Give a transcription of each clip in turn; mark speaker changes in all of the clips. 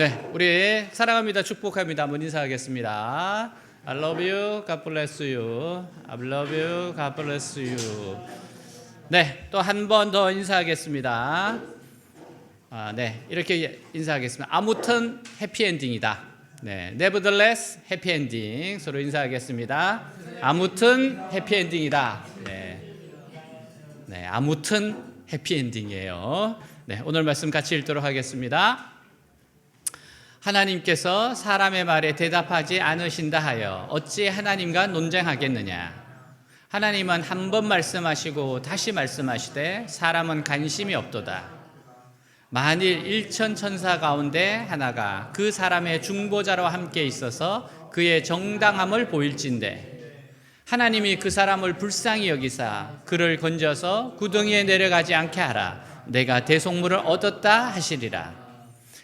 Speaker 1: 네, 우리 사랑합니다, 축복합니다. 한번 인사하겠습니다. I love you, God bless you. I love you, God bless you. 네, 또 한 번 더 인사하겠습니다. 네, 이렇게 인사하겠습니다. 아무튼 해피엔딩이다. 네, nevertheless 해피엔딩 서로 인사하겠습니다. 아무튼 해피엔딩이다. 네, 아무튼 해피엔딩이에요. 네, 오늘 말씀 같이 읽도록 하겠습니다. 하나님께서 사람의 말에 대답하지 않으신다 하여 어찌 하나님과 논쟁하겠느냐. 하나님은 한 번 말씀하시고 다시 말씀하시되 사람은 관심이 없도다. 만일 1천 천사 가운데 하나가 그 사람의 중보자로 함께 있어서 그의 정당함을 보일진대 하나님이 그 사람을 불쌍히 여기사 그를 건져서 구덩이에 내려가지 않게 하라. 내가 대속물을 얻었다 하시리라.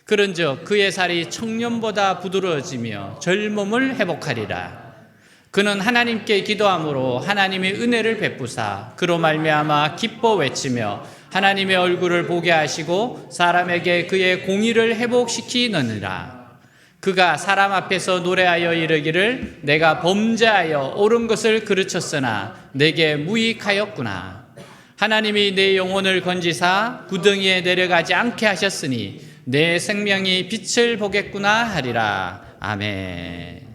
Speaker 1: 그런즉 그의 살이 청년보다 부드러워지며 젊음을 회복하리라. 그는 하나님께 기도함으로 하나님의 은혜를 베푸사 그로 말미암아 기뻐 외치며 하나님의 얼굴을 보게 하시고 사람에게 그의 공의를 회복시키느니라. 그가 사람 앞에서 노래하여 이르기를 내가 범죄하여 옳은 것을 그르쳤으나 내게 무익하였구나. 하나님이 내 영혼을 건지사 구덩이에 내려가지 않게 하셨으니 내 생명이 빛을 보겠구나 하리라. 아멘.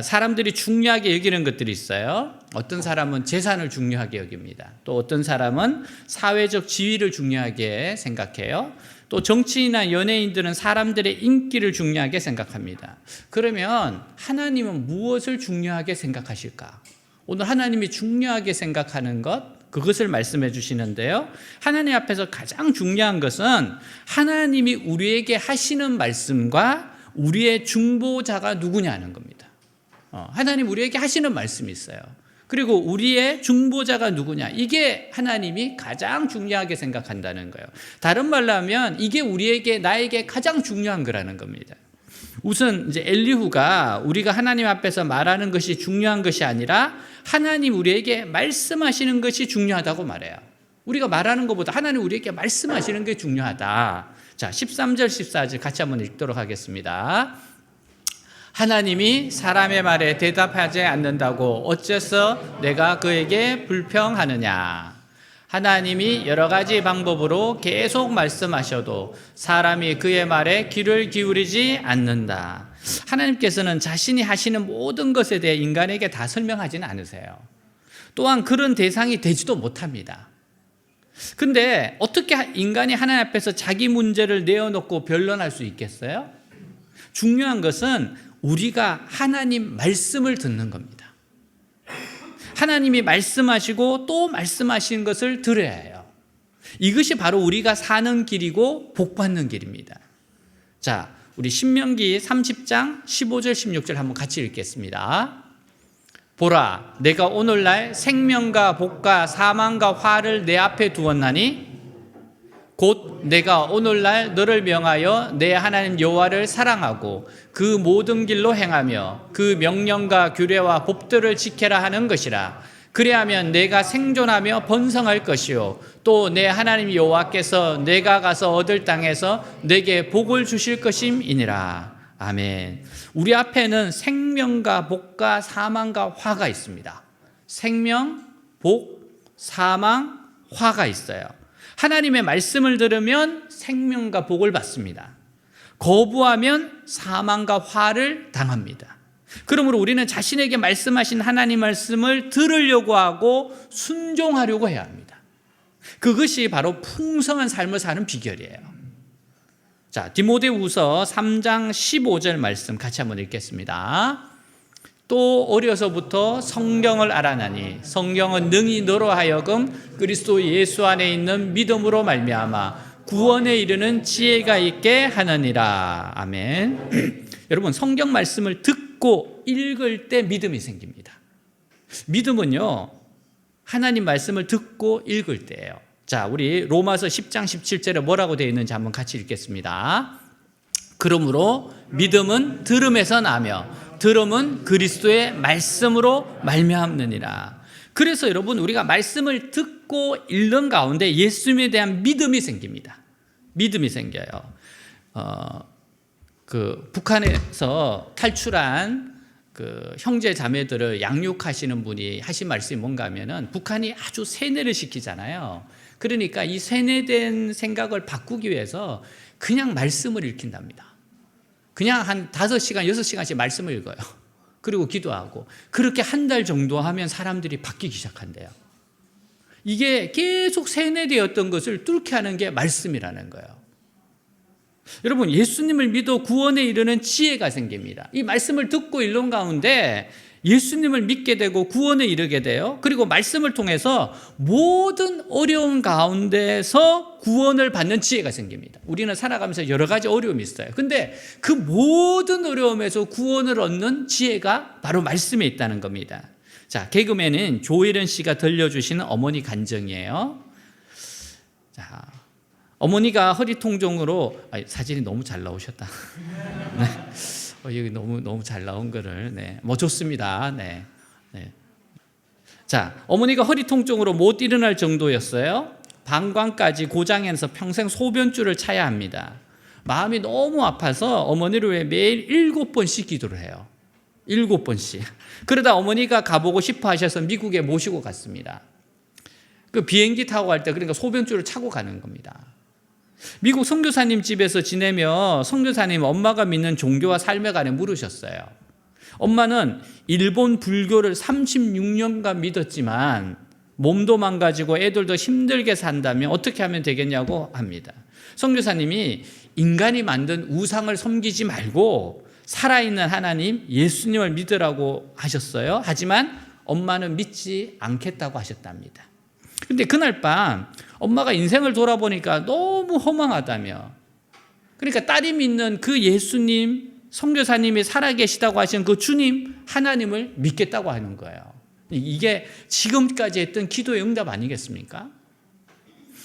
Speaker 1: 사람들이 중요하게 여기는 것들이 있어요. 어떤 사람은 재산을 중요하게 여깁니다. 또 어떤 사람은 사회적 지위를 중요하게 생각해요. 또 정치인이나 연예인들은 사람들의 인기를 중요하게 생각합니다. 그러면 하나님은 무엇을 중요하게 생각하실까? 오늘 하나님이 중요하게 생각하는 것, 그것을 말씀해 주시는데요. 하나님 앞에서 가장 중요한 것은 하나님이 우리에게 하시는 말씀과 우리의 중보자가 누구냐는 겁니다. 하나님 우리에게 하시는 말씀이 있어요. 그리고 우리의 중보자가 누구냐, 이게 하나님이 가장 중요하게 생각한다는 거예요. 다른 말로 하면 이게 나에게 가장 중요한 거라는 겁니다. 우선 이제 엘리후가 우리가 하나님 앞에서 말하는 것이 중요한 것이 아니라 하나님 우리에게 말씀하시는 것이 중요하다고 말해요. 우리가 말하는 것보다 하나님 우리에게 말씀하시는 게 중요하다. 자, 13절 14절 같이 한번 읽도록 하겠습니다. 하나님이 사람의 말에 대답하지 않는다고 어째서 내가 그에게 불평하느냐. 하나님이 여러 가지 방법으로 계속 말씀하셔도 사람이 그의 말에 귀를 기울이지 않는다. 하나님께서는 자신이 하시는 모든 것에 대해 인간에게 다 설명하지는 않으세요. 또한 그런 대상이 되지도 못합니다. 근데 어떻게 인간이 하나님 앞에서 자기 문제를 내어놓고 변론할 수 있겠어요? 중요한 것은 우리가 하나님 말씀을 듣는 겁니다. 하나님이 말씀하시고 또 말씀하시는 것을 들어야 해요. 이것이 바로 우리가 사는 길이고 복받는 길입니다. 자, 우리 신명기 30장 15절 16절 한번 같이 읽겠습니다. 보라, 내가 오늘날 생명과 복과 사망과 화를 내 앞에 두었나니 곧 내가 오늘날 너를 명하여 내 하나님 여호와를 사랑하고 그 모든 길로 행하며 그 명령과 규례와 법들을 지켜라 하는 것이라. 그래야면 내가 생존하며 번성할 것이요 또 내 하나님 여호와께서 내가 가서 얻을 땅에서 내게 복을 주실 것임이니라. 아멘. 우리 앞에는 생명과 복과 사망과 화가 있습니다. 생명, 복, 사망, 화가 있어요. 하나님의 말씀을 들으면 생명과 복을 받습니다. 거부하면 사망과 화를 당합니다. 그러므로 우리는 자신에게 말씀하신 하나님 말씀을 들으려고 하고 순종하려고 해야 합니다. 그것이 바로 풍성한 삶을 사는 비결이에요. 자, 디모데후서 3장 15절 말씀 같이 한번 읽겠습니다. 또 어려서부터 성경을 알아나니 성경은 능히 너로 하여금 그리스도 예수 안에 있는 믿음으로 말미암아 구원에 이르는 지혜가 있게 하느니라. 아멘. 여러분, 성경 말씀을 듣고 읽을 때 믿음이 생깁니다. 믿음은요, 하나님 말씀을 듣고 읽을 때예요. 자, 우리 로마서 10장 17절에 뭐라고 되어 있는지 한번 같이 읽겠습니다. 그러므로 믿음은 들음에서 나며 들음은 그리스도의 말씀으로 말미암느니라. 그래서 여러분, 우리가 말씀을 듣고 읽는 가운데 예수님에 대한 믿음이 생깁니다. 믿음이 생겨요. 그 북한에서 탈출한 그 형제 자매들을 양육하시는 분이 하신 말씀이 뭔가 하면은 북한이 아주 세뇌를 시키잖아요. 그러니까 이 세뇌된 생각을 바꾸기 위해서 그냥 말씀을 읽힌답니다. 그냥 한 5시간, 6시간씩 말씀을 읽어요. 그리고 기도하고 그렇게 한 달 정도 하면 사람들이 바뀌기 시작한대요. 이게 계속 세뇌되었던 것을 뚫게 하는 게 말씀이라는 거예요. 여러분, 예수님을 믿어 구원에 이르는 지혜가 생깁니다. 이 말씀을 듣고 읽는 가운데 예수님을 믿게 되고 구원에 이르게 돼요. 그리고 말씀을 통해서 모든 어려움 가운데서 구원을 받는 지혜가 생깁니다. 우리는 살아가면서 여러 가지 어려움이 있어요. 근데 그 모든 어려움에서 구원을 얻는 지혜가 바로 말씀에 있다는 겁니다. 자, 개그맨은 조혜련 씨가 들려주시는 어머니 간증이에요. 자, 어머니가 허리 통증으로, 사진이 너무 잘 나오셨다. 네. 여기 너무 잘 나온 거를, 네. 뭐 좋습니다. 네. 네. 자, 어머니가 허리 통증으로 못 일어날 정도였어요. 방광까지 고장해서 평생 소변줄을 차야 합니다. 마음이 너무 아파서 어머니를 위해 매일 7번씩 기도를 해요. 7번씩. 그러다 어머니가 가보고 싶어 하셔서 미국에 모시고 갔습니다. 그 비행기 타고 갈 때 그러니까 소변줄을 차고 가는 겁니다. 미국 선교사님 집에서 지내며 선교사님 엄마가 믿는 종교와 삶에 관해 물으셨어요. 엄마는 일본 불교를 36년간 믿었지만 몸도 망가지고 애들도 힘들게 산다면 어떻게 하면 되겠냐고 합니다. 선교사님이 인간이 만든 우상을 섬기지 말고 살아있는 하나님 예수님을 믿으라고 하셨어요. 하지만 엄마는 믿지 않겠다고 하셨답니다. 근데 그날 밤 엄마가 인생을 돌아보니까 너무 허망하다며, 그러니까 딸이 믿는 그 예수님, 선교사님이 살아계시다고 하신 그 주님 하나님을 믿겠다고 하는 거예요. 이게 지금까지 했던 기도의 응답 아니겠습니까?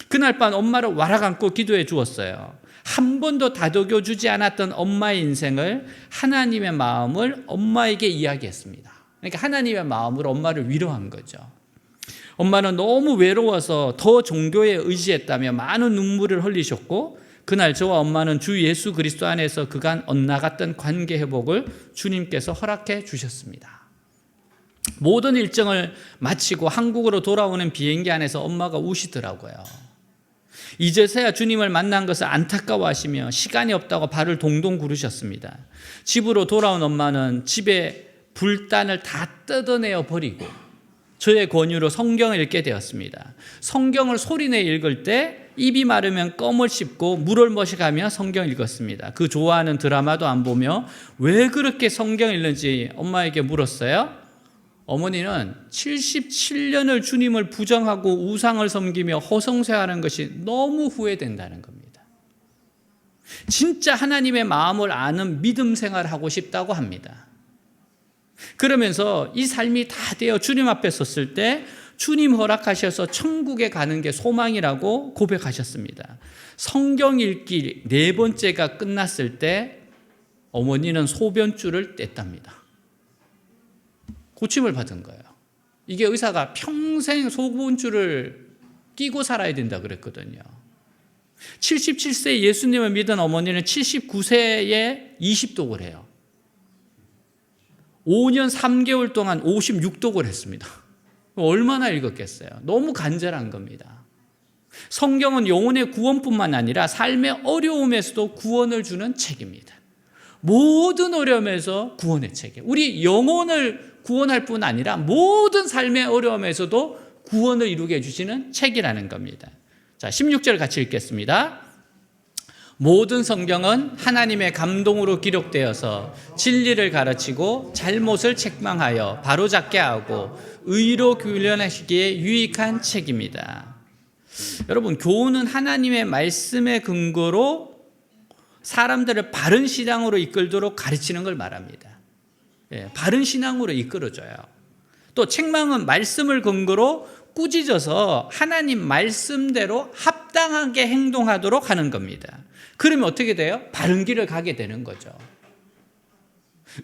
Speaker 1: 그날 밤 엄마를 와락 안고 기도해 주었어요. 한 번도 다독여 주지 않았던 엄마의 인생을 하나님의 마음을 엄마에게 이야기했습니다. 그러니까 하나님의 마음으로 엄마를 위로한 거죠. 엄마는 너무 외로워서 더 종교에 의지했다며 많은 눈물을 흘리셨고, 그날 저와 엄마는 주 예수 그리스도 안에서 그간 엇나갔던 관계 회복을 주님께서 허락해 주셨습니다. 모든 일정을 마치고 한국으로 돌아오는 비행기 안에서 엄마가 우시더라고요. 이제서야 주님을 만난 것을 안타까워하시며 시간이 없다고 발을 동동 구르셨습니다. 집으로 돌아온 엄마는 집에 불단을 다 뜯어내어 버리고 저의 권유로 성경을 읽게 되었습니다. 성경을 소리내 읽을 때 입이 마르면 껌을 씹고 물을 머시가며 성경 읽었습니다. 그 좋아하는 드라마도 안 보며 왜 그렇게 성경 읽는지 엄마에게 물었어요. 어머니는 77년을 주님을 부정하고 우상을 섬기며 허송세하는 것이 너무 후회된다는 겁니다. 진짜 하나님의 마음을 아는 믿음 생활을 하고 싶다고 합니다. 그러면서 이 삶이 다 되어 주님 앞에 섰을 때 주님 허락하셔서 천국에 가는 게 소망이라고 고백하셨습니다. 성경 읽기 4번째가 끝났을 때 어머니는 소변줄을 뗐답니다. 고침을 받은 거예요. 이게 의사가 평생 소변줄을 끼고 살아야 된다 그랬거든요. 77세 예수님을 믿은 어머니는 79세에 20독을 해요. 5년 3개월 동안 56독을 했습니다. 얼마나 읽었겠어요? 너무 간절한 겁니다. 성경은 영혼의 구원뿐만 아니라 삶의 어려움에서도 구원을 주는 책입니다. 모든 어려움에서 구원의 책이에요. 우리 영혼을 구원할 뿐 아니라 모든 삶의 어려움에서도 구원을 이루게 해주시는 책이라는 겁니다. 자, 16절 같이 읽겠습니다. 모든 성경은 하나님의 감동으로 기록되어서 진리를 가르치고 잘못을 책망하여 바로잡게 하고 의로 교련하시기에 유익한 책입니다. 여러분, 교훈은 하나님의 말씀의 근거로 사람들을 바른 신앙으로 이끌도록 가르치는 걸 말합니다. 바른 신앙으로 이끌어줘요. 또 책망은 말씀을 근거로 꾸짖어서 하나님 말씀대로 합당하게 행동하도록 하는 겁니다. 그러면 어떻게 돼요? 바른 길을 가게 되는 거죠.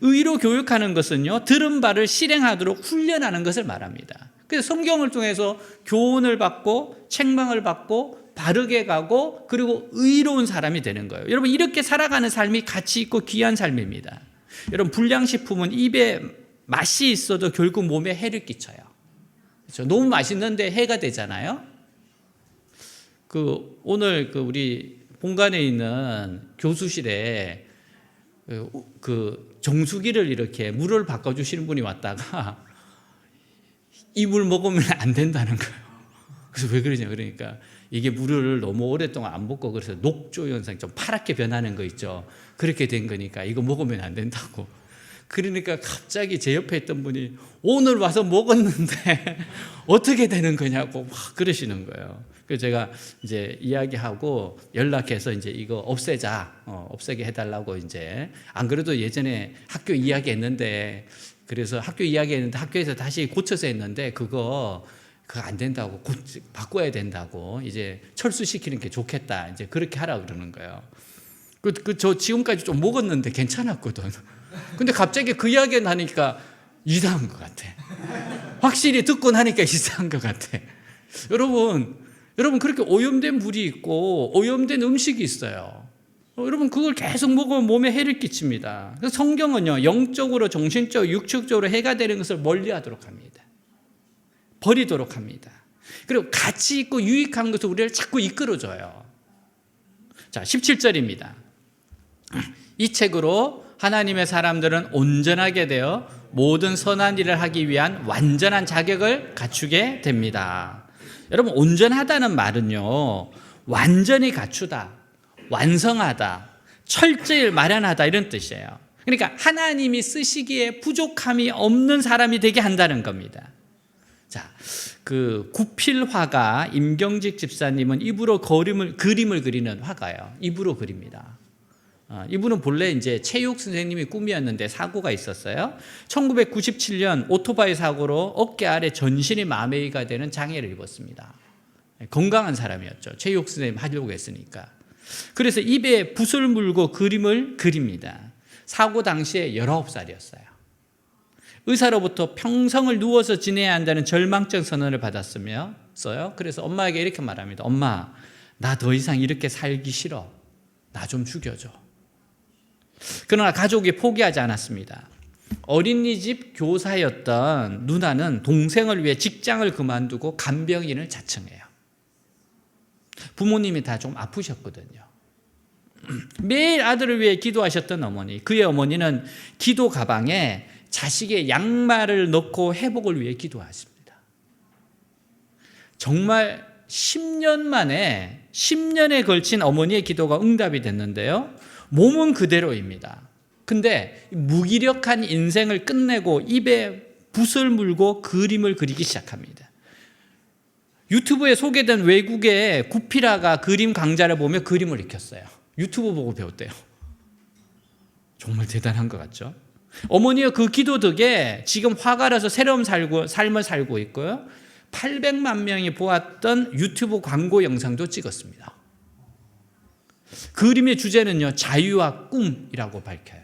Speaker 1: 의로 교육하는 것은요, 들은 바를 실행하도록 훈련하는 것을 말합니다. 그래서 성경을 통해서 교훈을 받고 책망을 받고 바르게 가고 그리고 의로운 사람이 되는 거예요. 여러분 이렇게 살아가는 삶이 가치 있고 귀한 삶입니다. 여러분 불량식품은 입에 맛이 있어도 결국 몸에 해를 끼쳐요. 그렇죠? 너무 맛있는데 해가 되잖아요. 오늘 우리 본관에 있는 교수실에 정수기를 이렇게 물을 바꿔주시는 분이 왔다가 이 물 먹으면 안 된다는 거예요. 그래서 왜 그러냐 그러니까 이게 물을 너무 오랫동안 안 붓고 그래서 녹조 현상 좀 파랗게 변하는 거 있죠. 그렇게 된 거니까 이거 먹으면 안 된다고. 그러니까 갑자기 제 옆에 있던 분이 오늘 와서 먹었는데 어떻게 되는 거냐고 막 그러시는 거예요. 그래서 제가 이제 이야기하고 연락해서 이제 이거 없애자, 없애게 해달라고 이제 안 그래도 예전에 학교 이야기했는데 그래서 학교 이야기했는데 학교에서 다시 고쳐서 했는데 그거 안 된다고 바꿔야 된다고 이제 철수시키는 게 좋겠다 이제 그렇게 하라 그러는 거예요. 저 지금까지 좀 먹었는데 괜찮았거든. 근데 갑자기 그 이야기 나니까 이상한 것 같아. 확실히 듣고 나니까 이상한 것 같아. 여러분 그렇게 오염된 물이 있고 오염된 음식이 있어요. 여러분 그걸 계속 먹으면 몸에 해를 끼칩니다. 그래서 성경은요 영적으로 정신적으로 육축적으로 해가 되는 것을 멀리하도록 합니다. 버리도록 합니다. 그리고 가치 있고 유익한 것을 우리를 자꾸 이끌어줘요. 자 17절입니다. 이 책으로 하나님의 사람들은 온전하게 되어 모든 선한 일을 하기 위한 완전한 자격을 갖추게 됩니다. 여러분 온전하다는 말은요 완전히 갖추다, 완성하다, 철저히 마련하다 이런 뜻이에요. 그러니까 하나님이 쓰시기에 부족함이 없는 사람이 되게 한다는 겁니다. 자, 구필화가 임경직 집사님은 입으로 그림을 그리는 화가예요. 입으로 그립니다. 이분은 본래 이제 체육 선생님이 꿈이었는데 사고가 있었어요. 1997년 오토바이 사고로 어깨 아래 전신이 마메이가 되는 장애를 입었습니다. 건강한 사람이었죠. 체육 선생님 하려고 했으니까. 그래서 입에 붓을 물고 그림을 그립니다. 사고 당시에 19살이었어요. 의사로부터 평생을 누워서 지내야 한다는 절망적 선언을 받았으며 그래서 엄마에게 이렇게 말합니다. 엄마, 나 더 이상 이렇게 살기 싫어. 나 좀 죽여줘. 그러나 가족이 포기하지 않았습니다. 어린이집 교사였던 누나는 동생을 위해 직장을 그만두고 간병인을 자청해요. 부모님이 다 좀 아프셨거든요. 매일 아들을 위해 기도하셨던 어머니, 그의 어머니는 기도 가방에 자식의 양말을 넣고 회복을 위해 기도하십니다. 정말 10년 만에 10년에 걸친 어머니의 기도가 응답이 됐는데요. 몸은 그대로입니다. 근데 무기력한 인생을 끝내고 입에 붓을 물고 그림을 그리기 시작합니다. 유튜브에 소개된 외국의 구피라가 그림 강좌를 보며 그림을 익혔어요. 유튜브 보고 배웠대요. 정말 대단한 것 같죠? 어머니의 그 기도 덕에 지금 화가라서 새로운 삶을 살고 있고요. 800만 명이 보았던 유튜브 광고 영상도 찍었습니다. 그림의 주제는요, 자유와 꿈이라고 밝혀요.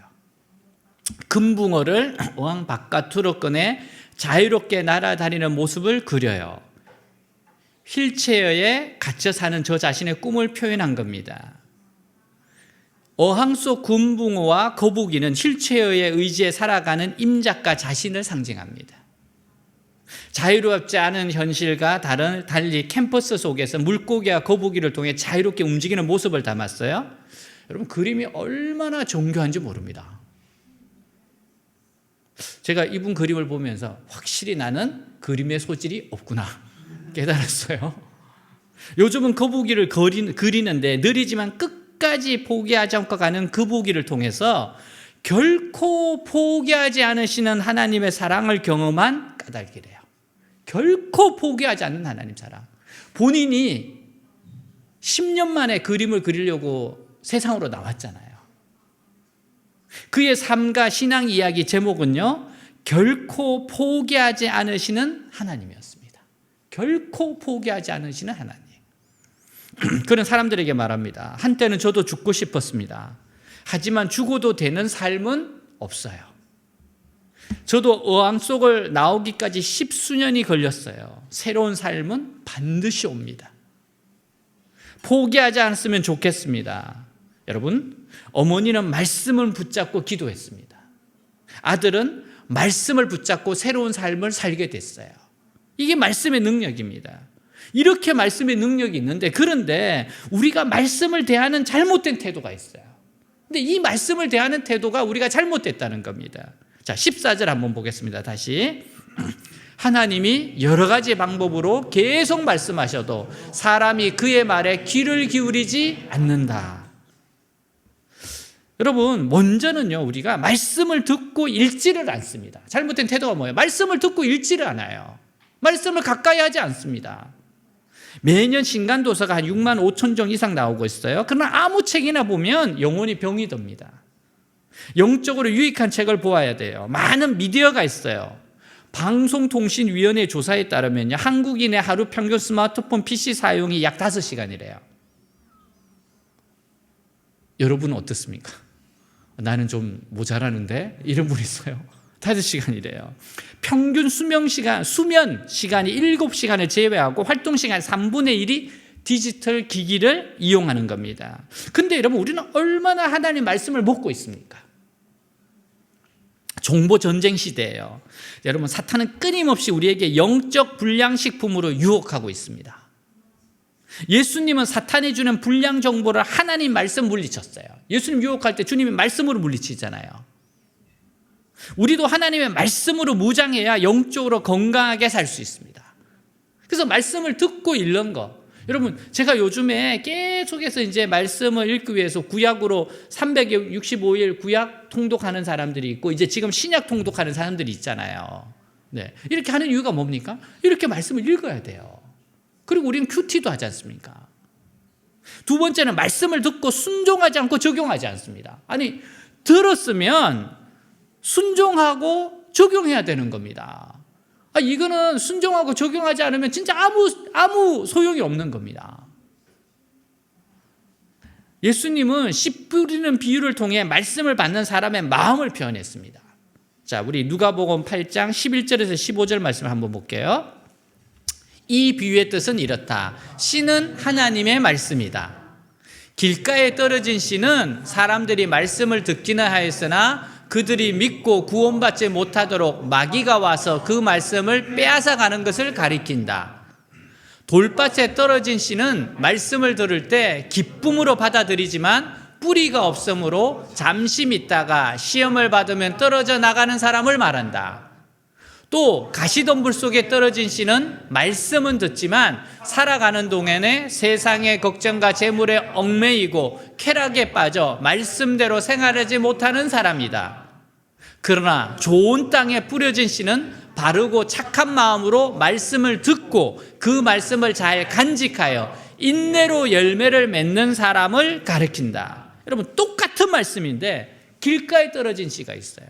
Speaker 1: 금붕어를 어항 바깥으로 꺼내 자유롭게 날아다니는 모습을 그려요. 휠체어에 갇혀 사는 저 자신의 꿈을 표현한 겁니다. 어항 속 금붕어와 거북이는 휠체어의 의지에 살아가는 임작가 자신을 상징합니다. 자유롭지 않은 현실과 달리 캠퍼스 속에서 물고기와 거북이를 통해 자유롭게 움직이는 모습을 담았어요. 여러분 그림이 얼마나 정교한지 모릅니다. 제가 이분 그림을 보면서 확실히 나는 그림의 소질이 없구나 깨달았어요. 요즘은 거북이를 그리는데 느리지만 끝까지 포기하지 않고 가는 거북이를 통해서 결코 포기하지 않으시는 하나님의 사랑을 경험한 까닭이래요. 결코 포기하지 않는 하나님 사랑. 본인이 10년 만에 그림을 그리려고 세상으로 나왔잖아요. 그의 삶과 신앙 이야기 제목은요, 결코 포기하지 않으시는 하나님이었습니다. 결코 포기하지 않으시는 하나님. 그런 사람들에게 말합니다. 한때는 저도 죽고 싶었습니다. 하지만 죽어도 되는 삶은 없어요. 저도 어항 속을 나오기까지 10수년이 걸렸어요. 새로운 삶은 반드시 옵니다. 포기하지 않았으면 좋겠습니다. 여러분, 어머니는 말씀을 붙잡고 기도했습니다. 아들은 말씀을 붙잡고 새로운 삶을 살게 됐어요. 이게 말씀의 능력입니다. 이렇게 말씀의 능력이 있는데, 그런데 우리가 말씀을 대하는 잘못된 태도가 있어요. 근데 이 말씀을 대하는 태도가 우리가 잘못됐다는 겁니다. 자, 14절 한번 보겠습니다. 다시. 하나님이 여러 가지 방법으로 계속 말씀하셔도 사람이 그의 말에 귀를 기울이지 않는다. 여러분, 먼저는요, 우리가 말씀을 듣고 읽지를 않습니다. 잘못된 태도가 뭐예요? 말씀을 듣고 읽지를 않아요. 말씀을 가까이 하지 않습니다. 매년 신간도서가 한 6만 5천 종 이상 나오고 있어요. 그러나 아무 책이나 보면 영혼이 병이 듭니다. 영적으로 유익한 책을 보아야 돼요. 많은 미디어가 있어요. 방송통신위원회 조사에 따르면요, 한국인의 하루 평균 스마트폰 PC 사용이 약 5시간이래요. 여러분은 어떻습니까? 나는 좀 모자라는데? 이런 분 있어요. 5시간이래요. 평균 수면 시간이 7시간을 제외하고 활동 시간 3분의 1이 디지털 기기를 이용하는 겁니다. 근데 여러분, 우리는 얼마나 하나님 말씀을 먹고 있습니까? 정보 전쟁 시대예요. 여러분, 사탄은 끊임없이 우리에게 영적 불량식품으로 유혹하고 있습니다. 예수님은 사탄이 주는 불량 정보를 하나님 말씀 물리쳤어요. 예수님 유혹할 때 주님이 말씀으로 물리치잖아요. 우리도 하나님의 말씀으로 무장해야 영적으로 건강하게 살 수 있습니다. 그래서 말씀을 듣고 읽는 거. 여러분, 제가 요즘에 계속해서 이제 말씀을 읽기 위해서 구약으로 365일 구약 통독하는 사람들이 있고, 이제 지금 신약 통독하는 사람들이 있잖아요. 네. 이렇게 하는 이유가 뭡니까? 이렇게 말씀을 읽어야 돼요. 그리고 우리는 큐티도 하지 않습니까? 두 번째는 말씀을 듣고 순종하지 않고 적용하지 않습니다. 아니, 들었으면 순종하고 적용해야 되는 겁니다. 이거는 순종하고 적용하지 않으면 진짜 아무 소용이 없는 겁니다. 예수님은 씨 뿌리는 비유를 통해 말씀을 받는 사람의 마음을 표현했습니다. 자, 우리 누가복음 8장 11절에서 15절 말씀 한번 볼게요. 이 비유의 뜻은 이렇다. 씨는 하나님의 말씀이다. 길가에 떨어진 씨는 사람들이 말씀을 듣기는 하였으나 그들이 믿고 구원받지 못하도록 마귀가 와서 그 말씀을 빼앗아 가는 것을 가리킨다. 돌밭에 떨어진 씨는 말씀을 들을 때 기쁨으로 받아들이지만 뿌리가 없으므로 잠시 믿다가 시험을 받으면 떨어져 나가는 사람을 말한다. 또 가시덤불 속에 떨어진 씨는 말씀은 듣지만 살아가는 동안에 세상의 걱정과 재물에 얽매이고 쾌락에 빠져 말씀대로 생활하지 못하는 사람이다. 그러나 좋은 땅에 뿌려진 씨는 바르고 착한 마음으로 말씀을 듣고 그 말씀을 잘 간직하여 인내로 열매를 맺는 사람을 가리킨다. 여러분, 똑같은 말씀인데 길가에 떨어진 씨가 있어요.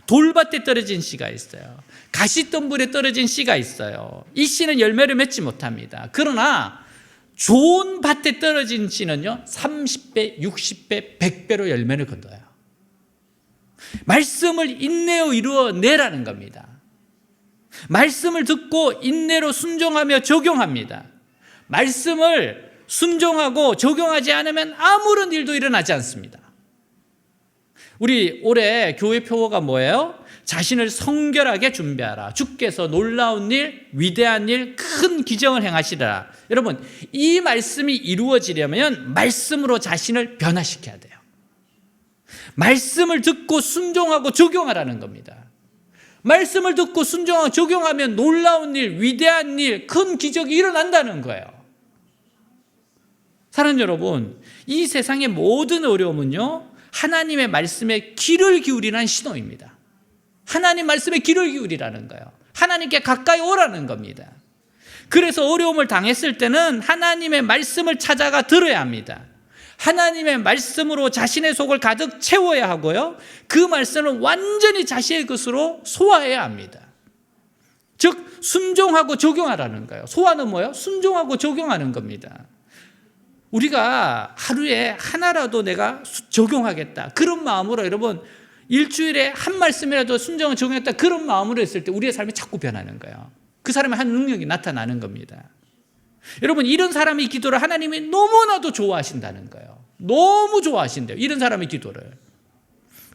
Speaker 1: 돌밭에 떨어진 씨가 있어요. 가시덤불에 떨어진 씨가 있어요. 이 씨는 열매를 맺지 못합니다. 그러나 좋은 밭에 떨어진 씨는요, 30배, 60배, 100배로 열매를 거둬요. 말씀을 인내로 이루어내라는 겁니다. 말씀을 듣고 인내로 순종하며 적용합니다. 말씀을 순종하고 적용하지 않으면 아무런 일도 일어나지 않습니다. 우리 올해 교회 표어가 뭐예요? 자신을 성결하게 준비하라. 주께서 놀라운 일, 위대한 일, 큰 기적을 행하시리라. 여러분, 이 말씀이 이루어지려면 말씀으로 자신을 변화시켜야 돼요. 말씀을 듣고 순종하고 적용하라는 겁니다. 말씀을 듣고 순종하고 적용하면 놀라운 일, 위대한 일, 큰 기적이 일어난다는 거예요. 사랑하는 여러분, 이 세상의 모든 어려움은요, 하나님의 말씀에 귀를 기울이라는 신호입니다. 하나님 말씀에 귀를 기울이라는 거예요. 하나님께 가까이 오라는 겁니다. 그래서 어려움을 당했을 때는 하나님의 말씀을 찾아가 들어야 합니다. 하나님의 말씀으로 자신의 속을 가득 채워야 하고요, 그 말씀을 완전히 자신의 것으로 소화해야 합니다. 즉 순종하고 적용하라는 거예요. 소화는 뭐예요? 순종하고 적용하는 겁니다. 우리가 하루에 하나라도 내가 적용하겠다, 그런 마음으로, 여러분, 일주일에 한 말씀이라도 순종을 적용했다, 그런 마음으로 했을 때 우리의 삶이 자꾸 변하는 거예요. 그 사람의 한 능력이 나타나는 겁니다. 여러분, 이런 사람의 기도를 하나님이 너무나도 좋아하신다는 거예요. 너무 좋아하신대요, 이런 사람의 기도를.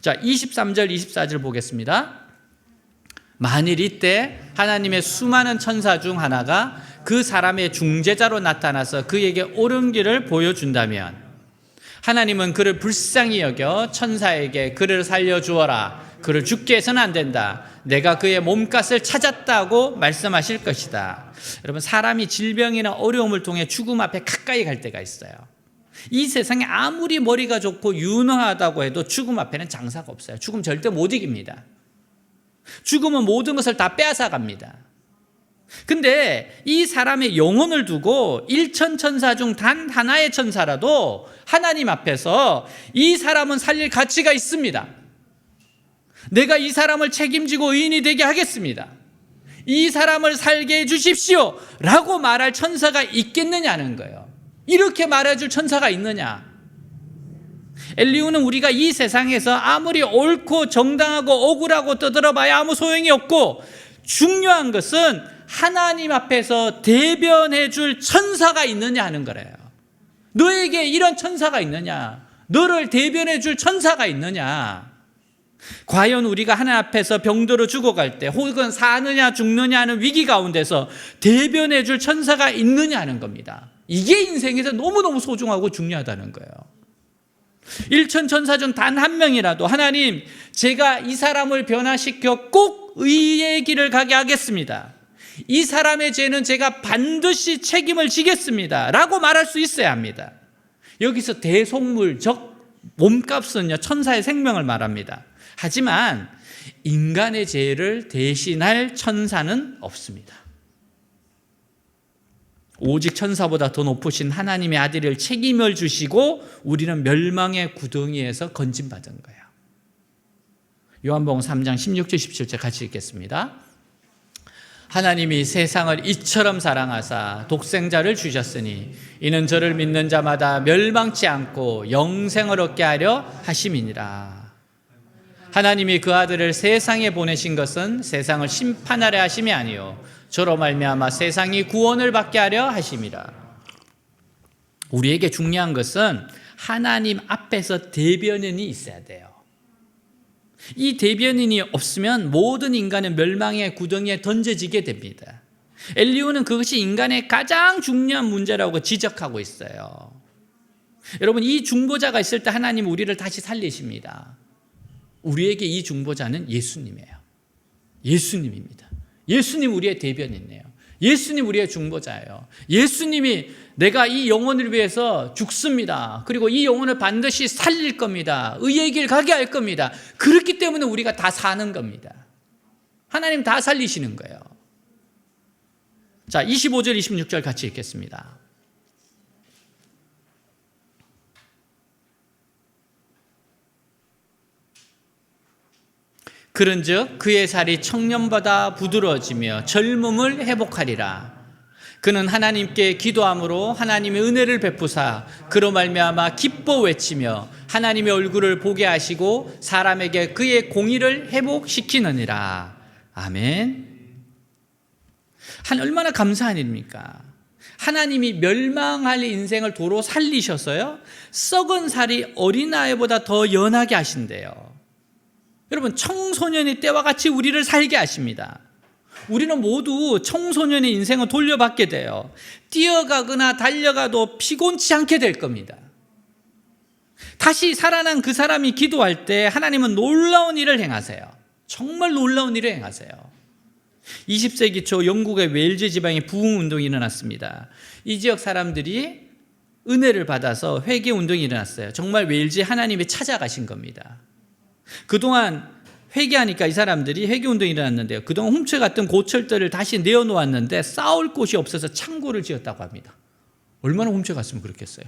Speaker 1: 자, 23절 24절 보겠습니다. 만일 이때 하나님의 수많은 천사 중 하나가 그 사람의 중재자로 나타나서 그에게 옳은 길을 보여준다면 하나님은 그를 불쌍히 여겨 천사에게 그를 살려주어라, 그를 죽게 해서는 안 된다, 내가 그의 몸값을 찾았다고 말씀하실 것이다. 여러분, 사람이 질병이나 어려움을 통해 죽음 앞에 가까이 갈 때가 있어요. 이 세상에 아무리 머리가 좋고 유능하다고 해도 죽음 앞에는 장사가 없어요. 죽음 절대 못 이깁니다. 죽음은 모든 것을 다 빼앗아 갑니다. 근데 이 사람의 영혼을 두고 1천 천사 중 단 하나의 천사라도 하나님 앞에서 이 사람은 살릴 가치가 있습니다. 내가 이 사람을 책임지고 의인이 되게 하겠습니다, 이 사람을 살게 해 주십시오 라고 말할 천사가 있겠느냐는 거예요. 이렇게 말해줄 천사가 있느냐? 엘리후는 우리가 이 세상에서 아무리 옳고 정당하고 억울하고 떠들어봐야 아무 소용이 없고, 중요한 것은 하나님 앞에서 대변해 줄 천사가 있느냐 하는 거래요. 너에게 이런 천사가 있느냐? 너를 대변해 줄 천사가 있느냐? 과연 우리가 하나님 앞에서 병들어 죽어갈 때, 혹은 사느냐 죽느냐 하는 위기 가운데서 대변해 줄 천사가 있느냐 하는 겁니다. 이게 인생에서 너무너무 소중하고 중요하다는 거예요. 1천 천사 중 단 한 명이라도 하나님, 제가 이 사람을 변화시켜 꼭 의의 길을 가게 하겠습니다, 이 사람의 죄는 제가 반드시 책임을 지겠습니다 라고 말할 수 있어야 합니다. 여기서 대속물, 즉 몸값은요, 천사의 생명을 말합니다. 하지만 인간의 죄를 대신할 천사는 없습니다. 오직 천사보다 더 높으신 하나님의 아들을 책임을 주시고 우리는 멸망의 구덩이에서 건진받은 거예요. 요한복음 3장 16절 17절 같이 읽겠습니다. 하나님이 세상을 이처럼 사랑하사 독생자를 주셨으니 이는 저를 믿는 자마다 멸망치 않고 영생을 얻게 하려 하심이니라. 하나님이 그 아들을 세상에 보내신 것은 세상을 심판하려 하심이 아니요 저로 말미암아 세상이 구원을 받게 하려 하심이라. 우리에게 중요한 것은 하나님 앞에서 대변인이 있어야 돼요. 이 대변인이 없으면 모든 인간은 멸망의 구덩이에 던져지게 됩니다. 엘리후는 그것이 인간의 가장 중요한 문제라고 지적하고 있어요. 여러분, 이 중보자가 있을 때 하나님은 우리를 다시 살리십니다. 우리에게 이 중보자는 예수님이에요. 예수님입니다. 예수님 우리의 대변인이에요. 예수님 우리의 중보자예요. 예수님이 내가 이 영혼을 위해서 죽습니다, 그리고 이 영혼을 반드시 살릴 겁니다, 의의 길 가게 할 겁니다. 그렇기 때문에 우리가 다 사는 겁니다. 하나님 다 살리시는 거예요. 자, 25절 26절 같이 읽겠습니다. 그런즉 그의 살이 청년보다 부드러워지며 젊음을 회복하리라. 그는 하나님께 기도함으로 하나님의 은혜를 베푸사 그로 말미암아 기뻐 외치며 하나님의 얼굴을 보게 하시고 사람에게 그의 공의를 회복시키느니라. 아멘. 얼마나 감사한 일입니까? 하나님이 멸망할 인생을 도로 살리셔서요, 썩은 살이 어린아이보다 더 연하게 하신대요. 여러분, 청소년의 때와 같이 우리를 살게 하십니다. 우리는 모두 청소년의 인생을 돌려받게 돼요. 뛰어가거나 달려가도 피곤치 않게 될 겁니다. 다시 살아난 그 사람이 기도할 때 하나님은 놀라운 일을 행하세요. 정말 놀라운 일을 행하세요. 20세기 초 영국의 웨일즈 지방에 부흥운동이 일어났습니다. 이 지역 사람들이 은혜를 받아서 회개운동이 일어났어요. 정말 웨일즈 하나님이 찾아가신 겁니다. 그동안 회개하니까 이 사람들이 회개운동이 일어났는데요, 그동안 훔쳐갔던 고철들을 다시 내어놓았는데 쌓을 곳이 없어서 창고를 지었다고 합니다. 얼마나 훔쳐갔으면 그렇겠어요.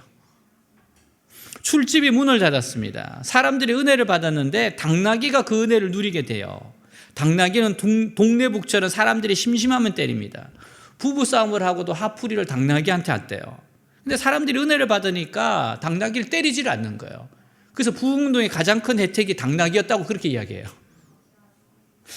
Speaker 1: 술집이 문을 닫았습니다. 사람들이 은혜를 받았는데 당나귀가 그 은혜를 누리게 돼요. 당나귀는 동네 북처럼 사람들이 심심하면 때립니다. 부부싸움을 하고도 화풀이를 당나귀한테 한대요. 근데 사람들이 은혜를 받으니까 당나귀를 때리지를 않는 거예요. 그래서 부흥운동의 가장 큰 혜택이 당나귀였다고 그렇게 이야기해요.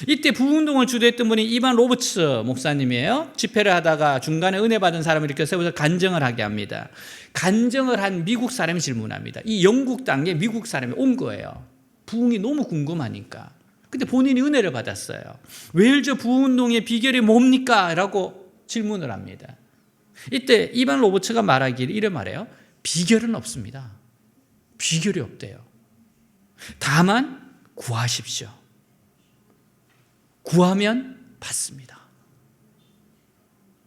Speaker 1: 이때 부흥동을 주도했던 분이 이반 로버츠 목사님이에요. 집회를 하다가 중간에 은혜 받은 사람을 이렇게 세워서 간증을 하게 합니다. 간증을 한 미국 사람이 질문합니다. 이 영국 땅에 미국 사람이 온 거예요. 부흥이 너무 궁금하니까. 근데 본인이 은혜를 받았어요. 웨일즈 부흥운동의 비결이 뭡니까? 라고 질문을 합니다. 이때 이반 로버츠가 말하기를 이래 말해요. 비결은 없습니다. 비결이 없대요. 다만 구하십시오. 구하면 받습니다.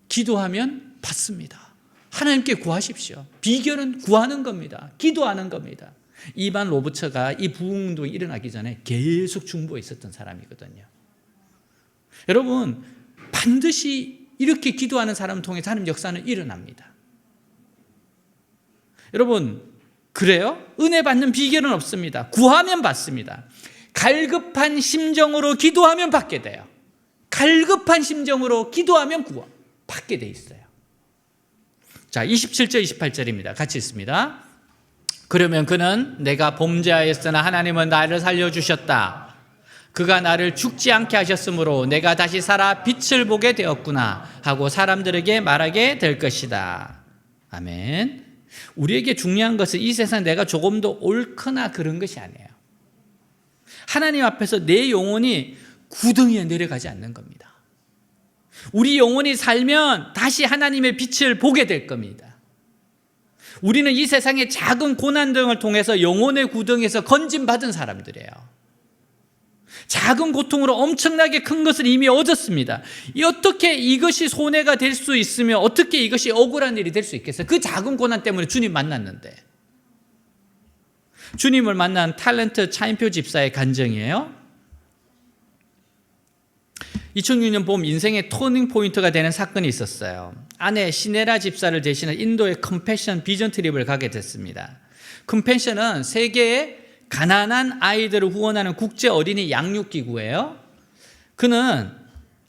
Speaker 1: 기도하면 받습니다. 하나님께 구하십시오. 비결은 구하는 겁니다. 기도하는 겁니다. 이반 로버츠가 이 부흥운동이 일어나기 전에 계속 중보에 있었던 사람이거든요. 여러분, 반드시 이렇게 기도하는 사람을 통해 하나님 역사는 일어납니다. 여러분, 그래요? 은혜 받는 비결은 없습니다. 구하면 받습니다. 갈급한 심정으로 기도하면 받게 돼요. 갈급한 심정으로 기도하면 받게 돼 있어요. 자, 27절 28절입니다. 같이 읽습니다. 그러면 그는 내가 범죄하였으나 하나님은 나를 살려주셨다. 그가 나를 죽지 않게 하셨으므로 내가 다시 살아 빛을 보게 되었구나 하고 사람들에게 말하게 될 것이다. 아멘. 우리에게 중요한 것은 이 세상 내가 조금 더 옳거나 그런 것이 아니에요. 하나님 앞에서 내 영혼이 구덩이에 내려가지 않는 겁니다. 우리 영혼이 살면 다시 하나님의 빛을 보게 될 겁니다. 우리는 이 세상의 작은 고난 등을 통해서 영혼의 구덩이에서 건짐받은 사람들이에요. 작은 고통으로 엄청나게 큰 것을 이미 얻었습니다. 어떻게 이것이 손해가 될 수 있으며 어떻게 이것이 억울한 일이 될 수 있겠어요? 그 작은 고난 때문에 주님 만났는데. 주님을 만난 탤런트 차인표 집사의 간증이에요. 2006년 봄 인생의 터닝 포인트가 되는 사건이 있었어요. 아내 시네라 집사를 대신해 인도의 컴패션 비전 트립을 가게 됐습니다. 컴패션은 세계의 가난한 아이들을 후원하는 국제 어린이 양육기구예요. 그는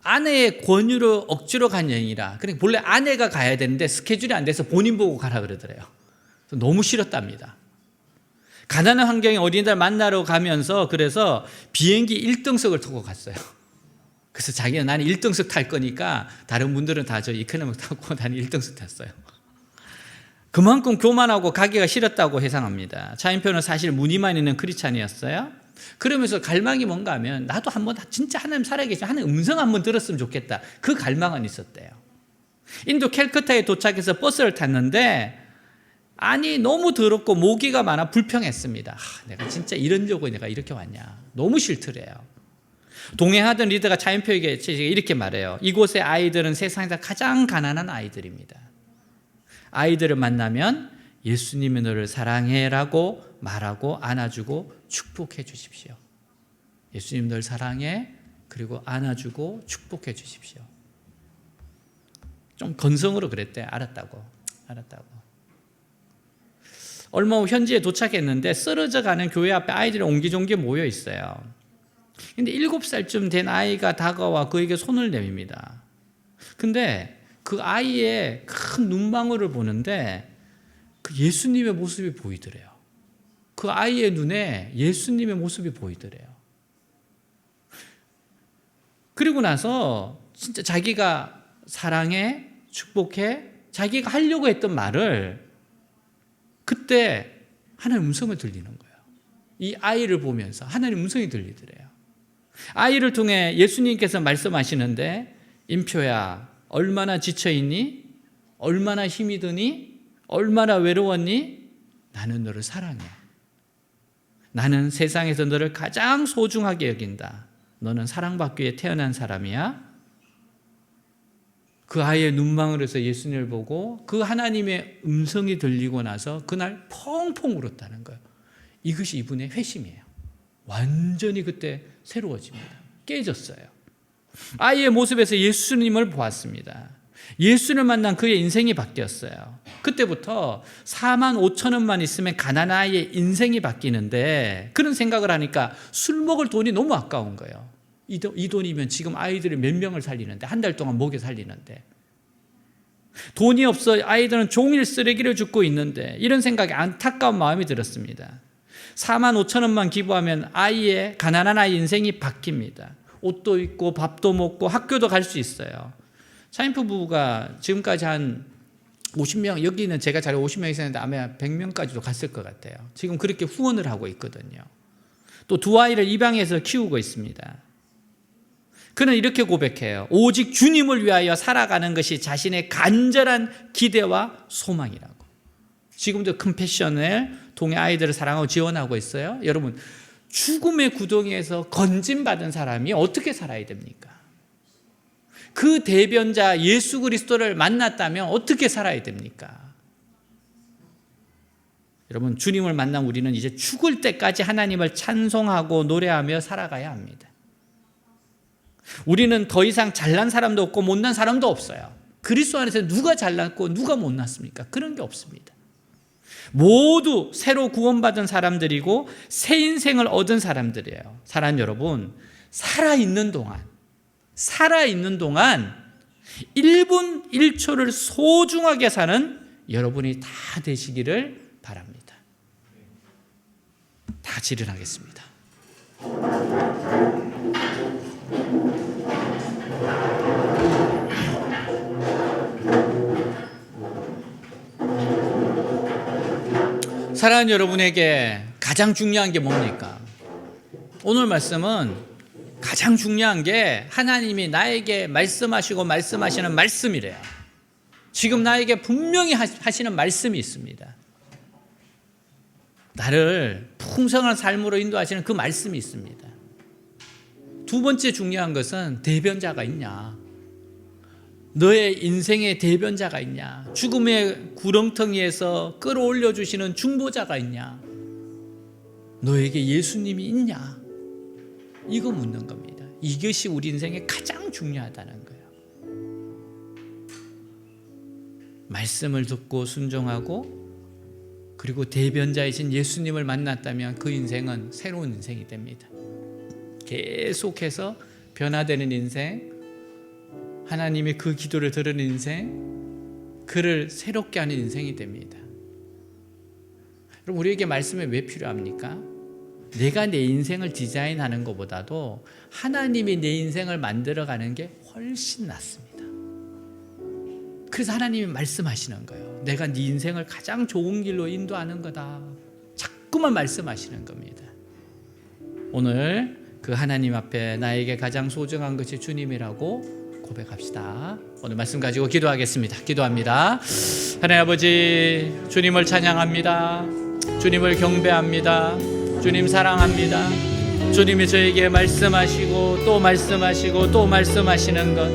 Speaker 1: 아내의 권유로 억지로 간 여행이라, 그러니까 본래 아내가 가야 되는데 스케줄이 안 돼서 본인 보고 가라 그러더래요. 너무 싫었답니다. 가난한 환경의 어린이들 만나러 가면서 그래서 비행기 1등석을 타고 갔어요. 그래서 자기는 나는 1등석 탈 거니까 다른 분들은 다 저 이코노미 타고 나는 1등석 탔어요. 그만큼 교만하고 가기가 싫었다고 해상합니다. 차인표는 사실 무늬만 있는 크리스찬이었어요. 그러면서 갈망이 뭔가 하면 나도 한번 진짜 하나님 살아계신 하나님 음성 한번 들었으면 좋겠다. 그 갈망은 있었대요. 인도 캘커타에 도착해서 버스를 탔는데 아니 너무 더럽고 모기가 많아 불평했습니다. 내가 진짜 이런 적고 내가 이렇게 왔냐. 너무 싫더래요. 동행하던 리더가 차인표에게 이렇게 말해요. 이곳의 아이들은 세상에서 가장 가난한 아이들입니다. 아이들을 만나면 예수님이 너를 사랑해라고 말하고 안아주고 축복해 주십시오. 예수님 널 사랑해, 그리고 안아주고 축복해 주십시오. 좀 건성으로 그랬대. 알았다고. 얼마 후 현지에 도착했는데 쓰러져 가는 교회 앞에 아이들이 옹기종기 모여 있어요. 근데 7살쯤 된 아이가 다가와 그에게 손을 내밉니다. 근데 그 아이의 큰 눈망울을 보는데 그 예수님의 모습이 보이더래요. 그 아이의 눈에 예수님의 모습이 보이더래요. 그리고 나서 진짜 자기가 사랑해, 축복해, 자기가 하려고 했던 말을 그때 하나님 음성을 들리는 거예요. 이 아이를 보면서 하나님 음성이 들리더래요. 아이를 통해 예수님께서 말씀하시는데 임표야 얼마나 지쳐있니? 얼마나 힘이 드니? 얼마나 외로웠니? 나는 너를 사랑해. 나는 세상에서 너를 가장 소중하게 여긴다. 너는 사랑받기 위해 태어난 사람이야. 그 아이의 눈망울에서 예수님을 보고 그 하나님의 음성이 들리고 나서 그날 펑펑 울었다는 거예요. 이것이 이분의 회심이에요. 완전히 그때 새로워집니다. 깨졌어요. 아이의 모습에서 예수님을 보았습니다. 예수를 만난 그의 인생이 바뀌었어요. 그때부터 4만 5천 원만 있으면 가난한 아이의 인생이 바뀌는데 그런 생각을 하니까 술 먹을 돈이 너무 아까운 거예요. 이 돈이면 지금 아이들을 몇 명을 살리는데 한 달 동안 먹여 살리는데 돈이 없어 아이들은 종일 쓰레기를 줍고 있는데 이런 생각에 안타까운 마음이 들었습니다. 4만 5천 원만 기부하면 가난한 아이 인생이 바뀝니다. 옷도 입고 밥도 먹고 학교도 갈 수 있어요. 차인프 부부가 지금까지 한 50명, 여기는 제가 자료 50명 있었는데 아마 100명까지도 갔을 것 같아요. 지금 그렇게 후원을 하고 있거든요. 또 두 아이를 입양해서 키우고 있습니다. 그는 이렇게 고백해요. 오직 주님을 위하여 살아가는 것이 자신의 간절한 기대와 소망이라고. 지금도 컴패션을 통해 아이들을 사랑하고 지원하고 있어요. 여러분, 죽음의 구덩이에서 건진받은 사람이 어떻게 살아야 됩니까? 그 대변자 예수 그리스도를 만났다면 어떻게 살아야 됩니까? 여러분, 주님을 만난 우리는 이제 죽을 때까지 하나님을 찬송하고 노래하며 살아가야 합니다. 우리는 더 이상 잘난 사람도 없고 못난 사람도 없어요. 그리스도 안에서 누가 잘났고 누가 못났습니까? 그런 게 없습니다. 모두 새로 구원받은 사람들이고 새 인생을 얻은 사람들이에요. 사랑 여러분, 살아있는 동안 1분 1초를 소중하게 사는 여러분이 다 되시기를 바랍니다. 다 질문하겠습니다. 사랑하는 여러분에게 가장 중요한 게 뭡니까? 오늘 말씀은 가장 중요한 게 하나님이 나에게 말씀하시고 말씀하시는 말씀이래요. 지금 나에게 분명히 하시는 말씀이 있습니다. 나를 풍성한 삶으로 인도하시는 그 말씀이 있습니다. 두 번째 중요한 것은 대변자가 있냐? 너의 인생의 대변자가 있냐? 죽음의 구렁텅이에서 끌어올려 주시는 중보자가 있냐? 너에게 예수님이 있냐? 이거 묻는 겁니다. 이것이 우리 인생에 가장 중요하다는 거예요. 말씀을 듣고 순종하고 그리고 대변자이신 예수님을 만났다면 그 인생은 새로운 인생이 됩니다. 계속해서 변화되는 인생, 하나님이 그 기도를 들은 인생, 그를 새롭게 하는 인생이 됩니다. 그럼 우리에게 말씀이 왜 필요합니까? 내가 내 인생을 디자인하는 것보다도 하나님이 내 인생을 만들어가는 게 훨씬 낫습니다. 그래서 하나님이 말씀하시는 거예요. 내가 네 인생을 가장 좋은 길로 인도하는 거다. 자꾸만 말씀하시는 겁니다. 오늘 그 하나님 앞에 나에게 가장 소중한 것이 주님이라고 고백합시다. 오늘 말씀 가지고 기도하겠습니다. 기도합니다. 하나님 아버지, 주님을 찬양합니다. 주님을 경배합니다. 주님 사랑합니다. 주님이 저에게 말씀하시고 또 말씀하시고 또 말씀하시는 것,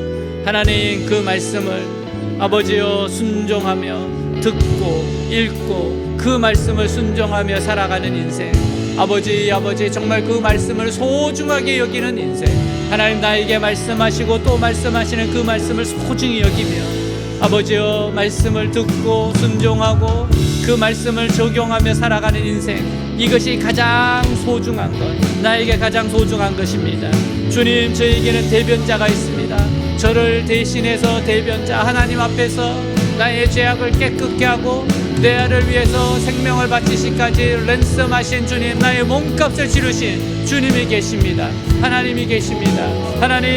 Speaker 1: 하나님 그 말씀을 아버지여 순종하며 듣고 읽고 그 말씀을 순종하며 살아가는 인생, 아버지 정말 그 말씀을 소중하게 여기는 인생, 하나님 나에게 말씀하시고 또 말씀하시는 그 말씀을 소중히 여기며 아버지여 말씀을 듣고 순종하고 그 말씀을 적용하며 살아가는 인생, 이것이 가장 소중한 것, 나에게 가장 소중한 것입니다. 주님, 저에게는 대변자가 있습니다. 저를 대신해서 대변자 하나님 앞에서 나의 죄악을 깨끗게 하고 내 아를 위해서 생명을 바치시까지 랜섬하신 주님, 나의 몸값을 치르신 주님이 계십니다. 하나님이 계십니다. 하나님,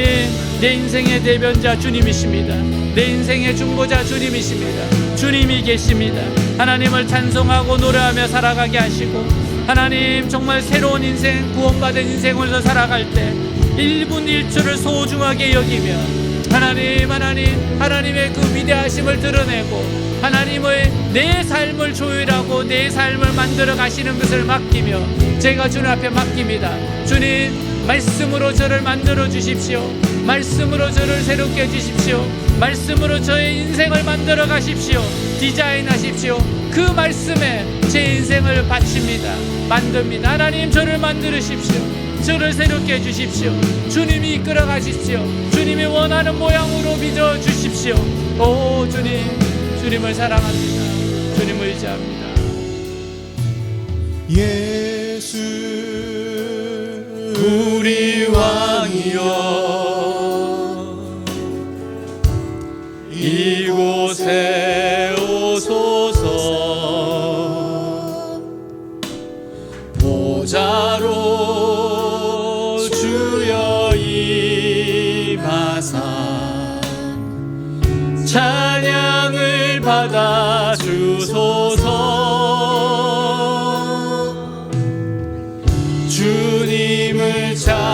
Speaker 1: 내 인생의 대변자 주님이십니다. 내 인생의 중보자 주님이십니다. 주님이 계십니다. 하나님을 찬송하고 노래하며 살아가게 하시고, 하나님 정말 새로운 인생, 구원받은 인생으로 살아갈 때 1분 1초를 소중하게 여기며 하나님의 그 위대하심을 드러내고 하나님의 내 삶을 조율하고 내 삶을 만들어 가시는 것을 맡기며 제가 주님 앞에 맡깁니다. 주님, 말씀으로 저를 만들어 주십시오. 말씀으로 저를 새롭게 해주십시오. 말씀으로 저의 인생을 만들어 가십시오. 디자인하십시오. 그 말씀에 제 인생을 바칩니다. 만듭니다. 하나님, 저를 만들으십시오. 저를 새롭게 해주십시오. 주님이 이끌어 가십시오. 주님이 원하는 모양으로 빚어 주십시오. 오 주님, 주님을 사랑합니다. 주님을 의지합니다.
Speaker 2: 예수 우리 왕이여, 이곳에 오소서. 보좌로 주여 주님을 찬양하오니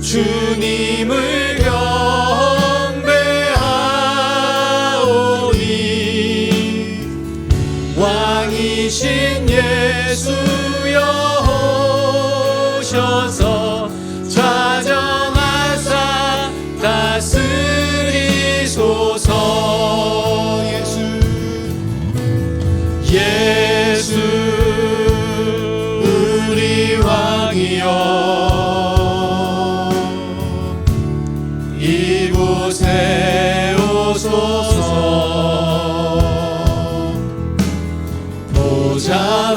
Speaker 2: 주님을 경배하오니 왕이신 예수여 오셔서 좌정하사 다스리소서. 예수 우리 왕이여 이곳에 오소서. 보좌로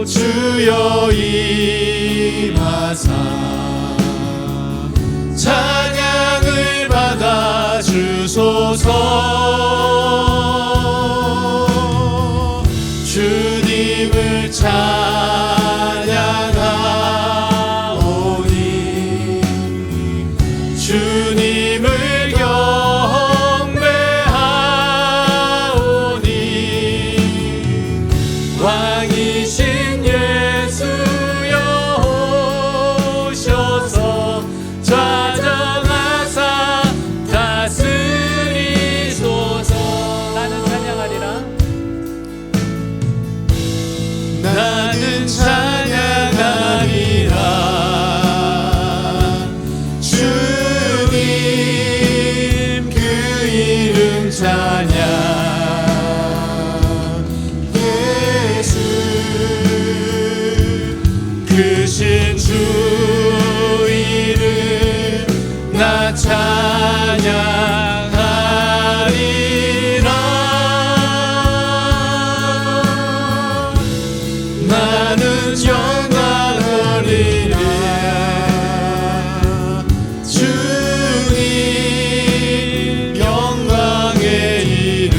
Speaker 2: 주여 임하사 찬양을 받아 주소서. 주님을 찬양하오니 주님을 경배하오니 왕이신 예수여 오셔서 좌정하사 다스리소서. 나는 찬양하리라. 나는 찬양하리라. 주님 그 이름 찬양. 예수 크신 주 이름 나 찬양하리라. 나는 영광 돌리라. 주님 영광의 이름.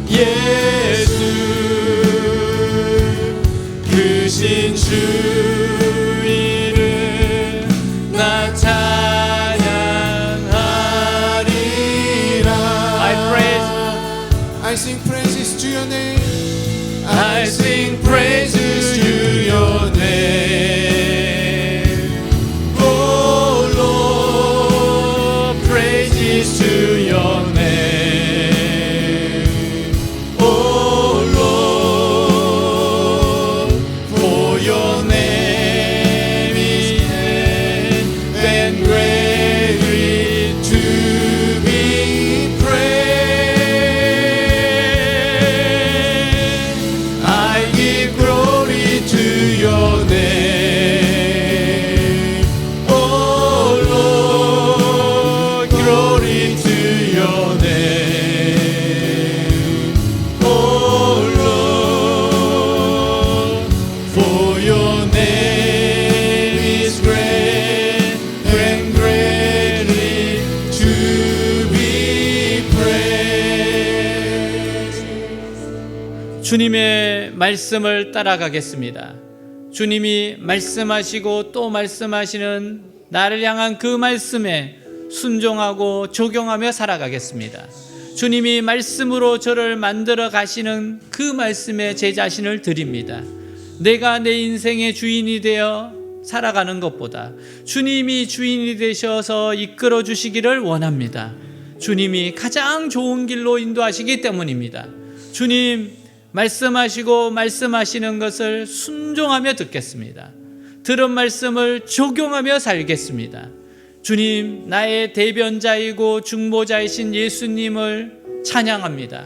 Speaker 2: 예수 크신 주 이름 나 찬양하리라.
Speaker 3: I sing praises to your name.
Speaker 2: I sing praises to your name. Oh Lord, praises to your name. Oh Lord, for your name is great and greatly to be praised. I give glory to your name. Oh Lord, glory to your name. Oh Lord, for your name is great and greatly to be praised.
Speaker 1: 주님의 말씀을 따라가겠습니다. 주님이 말씀하시고 또 말씀하시는 나를 향한 그 말씀에 순종하고 적용하며 살아가겠습니다. 주님이 말씀으로 저를 만들어 가시는 그 말씀에 제 자신을 드립니다. 내가 내 인생의 주인이 되어 살아가는 것보다 주님이 주인이 되셔서 이끌어 주시기를 원합니다. 주님이 가장 좋은 길로 인도하시기 때문입니다. 주님 말씀하시고 말씀하시는 것을 순종하며 듣겠습니다. 들은 말씀을 적용하며 살겠습니다. 주님, 나의 대변자이고 중보자이신 예수님을 찬양합니다.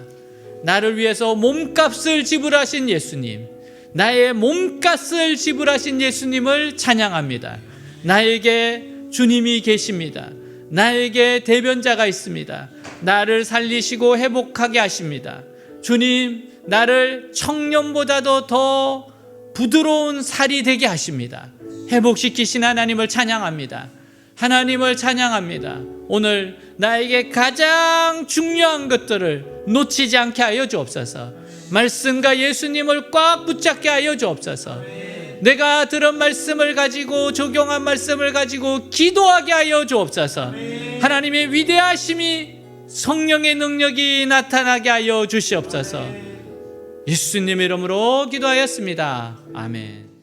Speaker 1: 나를 위해서 몸값을 지불하신 예수님, 나의 몸값을 지불하신 예수님을 찬양합니다. 나에게 주님이 계십니다. 나에게 대변자가 있습니다. 나를 살리시고 회복하게 하십니다. 주님, 나를 청년보다도 더 부드러운 살이 되게 하십니다. 회복시키신 하나님을 찬양합니다. 하나님을 찬양합니다. 오늘 나에게 가장 중요한 것들을 놓치지 않게 하여 주옵소서. 말씀과 예수님을 꽉 붙잡게 하여 주옵소서. 내가 들은 말씀을 가지고 적용한 말씀을 가지고 기도하게 하여 주옵소서. 하나님의 위대하심이 성령의 능력이 나타나게 하여 주시옵소서. 예수님 이름으로 기도하였습니다. 아멘.